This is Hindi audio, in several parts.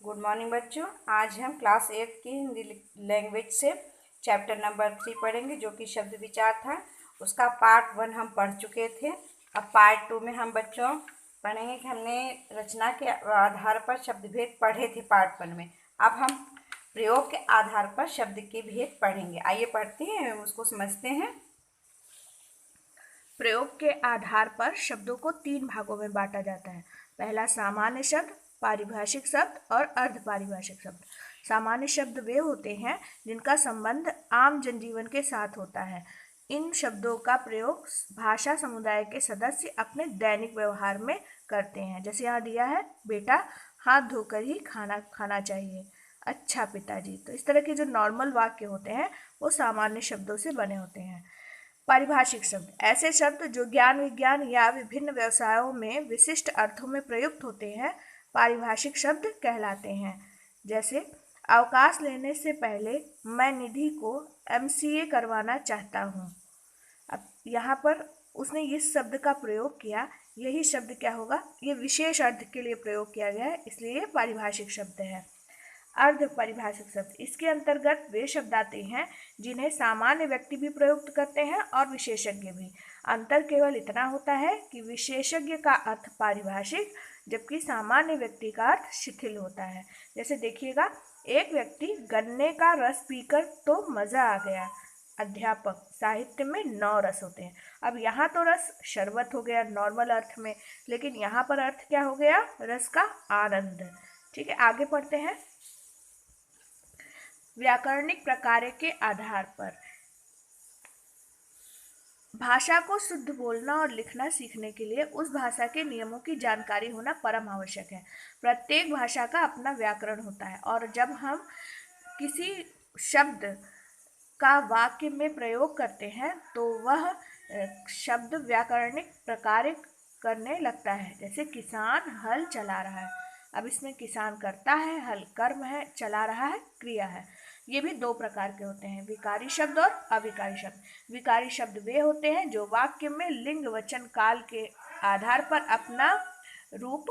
गुड मॉर्निंग बच्चों। आज हम क्लास 8 की हिंदी लैंग्वेज से चैप्टर नंबर 3 पढ़ेंगे, जो कि शब्द विचार था। उसका पार्ट 1 हम पढ़ चुके थे। अब पार्ट 2 में हम बच्चों पढ़ेंगे कि हमने रचना के आधार पर शब्द भेद पढ़े थे पार्ट 1 में। अब हम प्रयोग के आधार पर शब्द के भेद पढ़ेंगे। आइए पढ़ते हैं, उसको समझते हैं। प्रयोग के आधार पर शब्दों को 3 भागों में बांटा जाता है। पहला सामान्य शब्द, पारिभाषिक शब्द और अर्धपारिभाषिक शब्द। सामान्य शब्द वे होते हैं जिनका संबंध आम जनजीवन के साथ होता है। इन शब्दों का प्रयोग भाषा समुदाय के सदस्य अपने दैनिक व्यवहार में करते हैं। जैसे यहाँ दिया है, बेटा हाथ धोकर ही खाना खाना चाहिए, अच्छा पिताजी। तो इस तरह के जो नॉर्मल वाक्य होते हैं वो सामान्य शब्दों से बने होते हैं। पारिभाषिक शब्द ऐसे शब्द जो ज्ञान विज्ञान या विभिन्न व्यवसायों में विशिष्ट अर्थों में प्रयुक्त होते हैं पारिभाषिक शब्द कहलाते हैं। जैसे अवकाश लेने से पहले मैं निधि को MCA करवाना चाहता हूँ। अब यहाँ पर उसने इस शब्द का प्रयोग किया। यही शब्द क्या होगा, ये विशेष अर्थ के लिए प्रयोग किया गया है, इसलिए ये पारिभाषिक शब्द है। अर्ध परिभाषिक शब्द, इसके अंतर्गत वे शब्द आते हैं जिन्हें सामान्य व्यक्ति भी प्रयुक्त करते हैं और विशेषज्ञ भी। अंतर केवल इतना होता है कि विशेषज्ञ का अर्थ पारिभाषिक, जबकि सामान्य व्यक्ति का अर्थ शिथिल होता है। जैसे देखिएगा, एक व्यक्ति गन्ने का रस पीकर तो मजा आ गया। अध्यापक, साहित्य में 9 रस होते हैं। अब यहाँ तो रस शरबत हो गया नॉर्मल अर्थ में, लेकिन यहाँ पर अर्थ क्या हो गया, रस का आनंद। ठीक है, आगे पढ़ते हैं। व्याकरणिक प्रकार के आधार पर भाषा को शुद्ध बोलना और लिखना सीखने के लिए उस भाषा के नियमों की जानकारी होना परम आवश्यक है। प्रत्येक भाषा का अपना व्याकरण होता है और जब हम किसी शब्द का वाक्य में प्रयोग करते हैं तो वह शब्द व्याकरणिक प्रकार करने लगता है। जैसे किसान हल चला रहा है, अब इसमें किसान करता है, हल कर्म है, चला रहा है क्रिया है। ये भी 2 प्रकार के होते हैं, विकारी शब्द और अविकारी शब्द। विकारी शब्द वे होते हैं जो वाक्य में लिंग वचन काल के आधार पर अपना रूप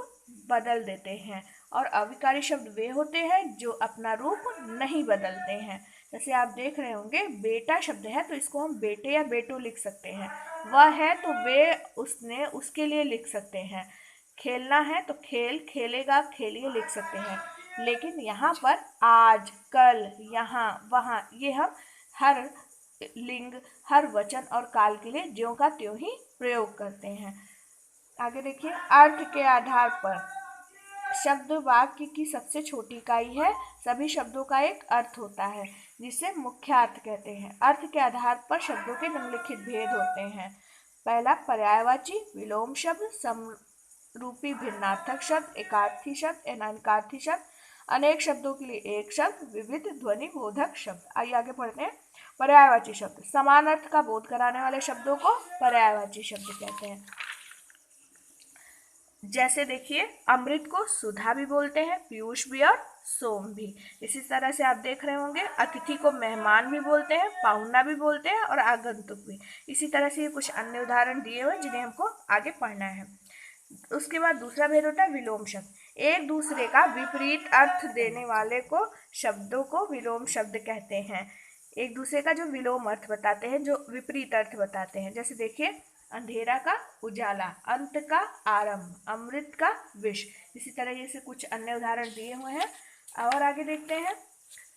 बदल देते हैं, और अविकारी शब्द वे होते हैं जो अपना रूप नहीं बदलते हैं। जैसे आप देख रहे होंगे, बेटा शब्द है तो इसको हम बेटे या बेटो लिख सकते हैं। वह है तो वे उसने उसके लिए लिख सकते हैं। खेलना है तो खेल, खेलेगा, खेलिए लिख सकते हैं। लेकिन यहाँ पर आज, कल, यहाँ, वहाँ, ये हम हर लिंग, हर वचन और काल के लिए ज्यों का त्यों ही प्रयोग करते हैं। आगे देखिए, अर्थ के आधार पर शब्द वाक्य की सबसे छोटी इकाई है। सभी शब्दों का एक अर्थ होता है जिसे मुख्यार्थ कहते हैं। अर्थ के आधार पर शब्दों के निम्नलिखित भेद होते हैं। पहला पर्यायवाची विलोम शब्द, समरूपी भिन्नार्थक शब्द, एकार्थी शब्द, अनेकार्थी शब्द, अनेक शब्दों के लिए एक शब्द, विविध ध्वनि बोधक शब्द। आइए आगे पढ़ते हैं। पर्यायवाची शब्द, समान अर्थ का बोध कराने वाले शब्दों को पर्यायवाची शब्द कहते हैं। जैसे देखिए, अमृत को सुधा भी बोलते हैं, पीयूष भी और सोम भी। इसी तरह से आप देख रहे होंगे, अतिथि को मेहमान भी बोलते हैं, पाहुना भी बोलते हैं और आगंतुक भी। इसी तरह से कुछ अन्य उदाहरण दिए हुए जिन्हें हमको आगे पढ़ना है। उसके बाद दूसरा भेद होता है विलोम शब्द। एक दूसरे का विपरीत अर्थ देने वाले को शब्दों को विलोम शब्द कहते हैं। एक दूसरे का जो विलोम अर्थ बताते हैं, जो विपरीत अर्थ बताते हैं। जैसे देखिए, अंधेरा का उजाला, अंत का आरंभ, अमृत का विष। इसी तरह से कुछ अन्य उदाहरण दिए हुए हैं। और आगे देखते हैं,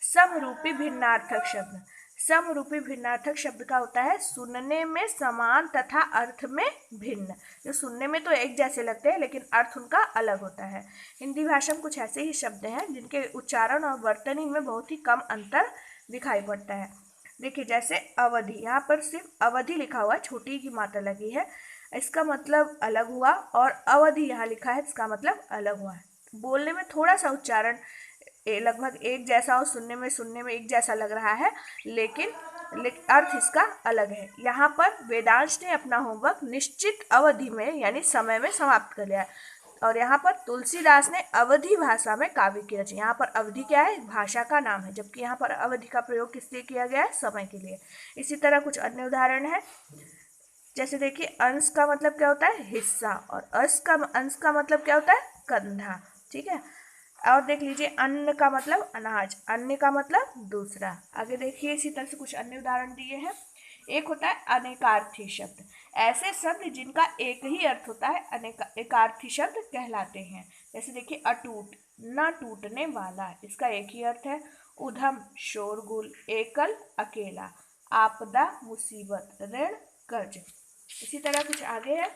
समरूपी भिन्नार्थक शब्द। समरूपी भिन्नार्थक शब्द का होता है सुनने में समान तथा अर्थ में भिन्न। जो सुनने में तो एक जैसे लगते हैं लेकिन अर्थ उनका अलग होता है। हिंदी भाषा में कुछ ऐसे ही शब्द हैं जिनके उच्चारण और वर्तनी में बहुत ही कम अंतर दिखाई पड़ता है। देखिए, जैसे अवधि, यहाँ पर सिर्फ अवधि लिखा हुआ है, छोटी की मात्रा लगी है, इसका मतलब अलग हुआ, और अवधि यहाँ लिखा है, इसका मतलब अलग हुआ है। बोलने में थोड़ा सा उच्चारण लगभग एक जैसा और सुनने में एक जैसा लग रहा है, लेकिन अर्थ इसका अलग है। यहाँ पर वेदांश ने अपना होमवर्क निश्चित अवधि में यानी समय में समाप्त कर लिया है, और यहाँ पर तुलसीदास ने अवधि भाषा में काव्य की रचना। यहाँ पर अवधि क्या है, भाषा का नाम है, जबकि यहाँ पर अवधि का प्रयोग किस लिए किया गया है, समय के लिए। इसी तरह कुछ अन्य उदाहरण है। जैसे देखिए, अंश का मतलब क्या होता है, हिस्सा, और अंश का मतलब क्या होता है, कंधा। ठीक है, और देख लीजिए, अन्न का मतलब अनाज, अन्य का मतलब दूसरा। आगे देखिए, इसी तरह से कुछ अन्य उदाहरण दिए हैं। एक होता है अनेकार्थी शब्द। ऐसे शब्द जिनका एक ही अर्थ होता है एकार्थी शब्द कहलाते हैं। जैसे देखिए, अटूट, न टूटने वाला, इसका एक ही अर्थ है। उधम, शोरगुल, एकल, अकेला, आपदा, मुसीबत, ऋण, कर्ज। इसी तरह कुछ आगे है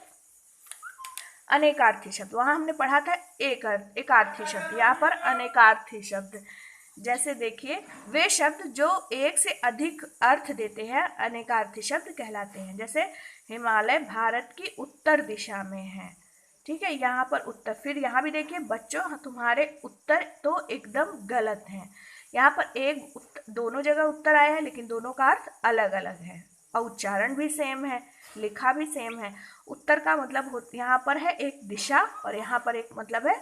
अनेकार्थी शब्द। वहां हमने पढ़ा था एकार्थी शब्द, यहाँ पर अनेकार्थी शब्द। जैसे देखिए, वे शब्द जो एक से अधिक अर्थ देते हैं अनेकार्थी शब्द कहलाते हैं। जैसे हिमालय भारत की उत्तर दिशा में है, ठीक है, यहाँ पर उत्तर। फिर यहाँ भी देखिए बच्चों, तुम्हारे उत्तर तो एकदम गलत है। यहाँ पर दोनों जगह उत्तर आया है, लेकिन दोनों का अर्थ अलग अलग है और उच्चारण भी सेम है, लिखा भी सेम है। उत्तर का मतलब यहाँ पर है एक दिशा और यहाँ पर एक मतलब है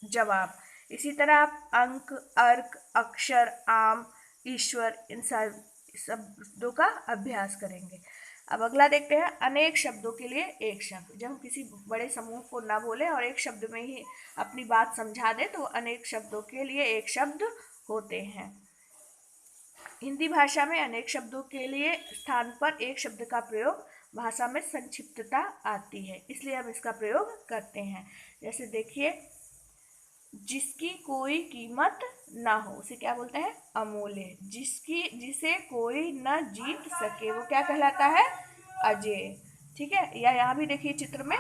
जवाब। इसी तरह आप अंक, अर्क, अक्षर, आम, ईश्वर, इन शब्दों का अभ्यास करेंगे। अब अगला देखते हैं, अनेक शब्दों के लिए एक शब्द। जब हम किसी बड़े समूह को ना बोले और एक शब्द में ही अपनी बात समझा दे तो अनेक शब्दों के लिए एक शब्द होते हैं। हिंदी भाषा में अनेक शब्दों के लिए स्थान पर एक शब्द का प्रयोग भाषा में संक्षिप्तता आती है, इसलिए हम इसका प्रयोग करते हैं। जैसे देखिए, जिसकी कोई कीमत ना हो उसे क्या बोलते हैं? अमूल्य। जिसे कोई न जीत सके वो क्या कहलाता है? अजेय। ठीक है, या यहाँ भी देखिए चित्र में,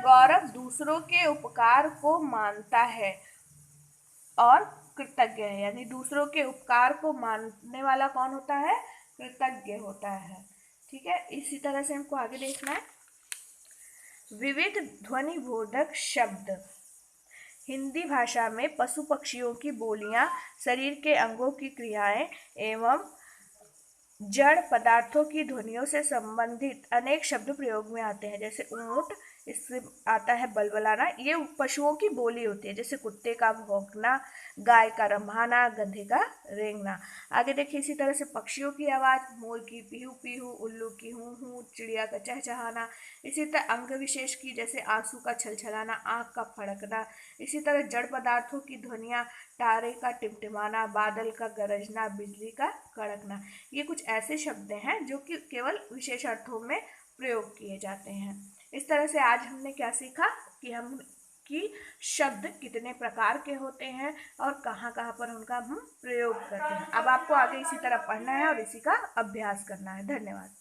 गौरव दूसरों के उपकार को मानता है और कृतज्ञ है, यानी दूसरों के उपकार को मानने वाला कौन होता है? कृतज्ञ होता है। ठीक है, इसी तरह से हमको आगे देखना है। विविध ध्वनि बोधक शब्द। हिंदी भाषा में पशु पक्षियों की बोलियां, शरीर के अंगों की क्रियाएं एवं जड़ पदार्थों की ध्वनियों से संबंधित अनेक शब्द प्रयोग में आते हैं। जैसे ऊंट, इससे आता है बलबलाना, ये पशुओं की बोली होती है। जैसे कुत्ते का भौंकना, गाय का रम्भाना, गधे का रेंगना। आगे देखिए, इसी तरह से पक्षियों की आवाज, मोर की पीहू पीहू, उल्लू की हूँ हूँ, चिड़िया का चहचहाना। इसी तरह अंग विशेष की, जैसे आंसू का छलछलाना, आँख का फड़कना। इसी तरह जड़ पदार्थों की ध्वनियाँ, तारे का टिमटिमाना, बादल का गरजना, बिजली का कड़कना। ये कुछ ऐसे शब्द हैं जो कि केवल विशेष अर्थों में प्रयोग किए जाते हैं। इस तरह से आज हमने क्या सीखा कि शब्द कितने प्रकार के होते हैं और कहाँ कहाँ पर उनका हम प्रयोग करते हैं। अब आपको आगे इसी तरह पढ़ना है और इसी का अभ्यास करना है। धन्यवाद।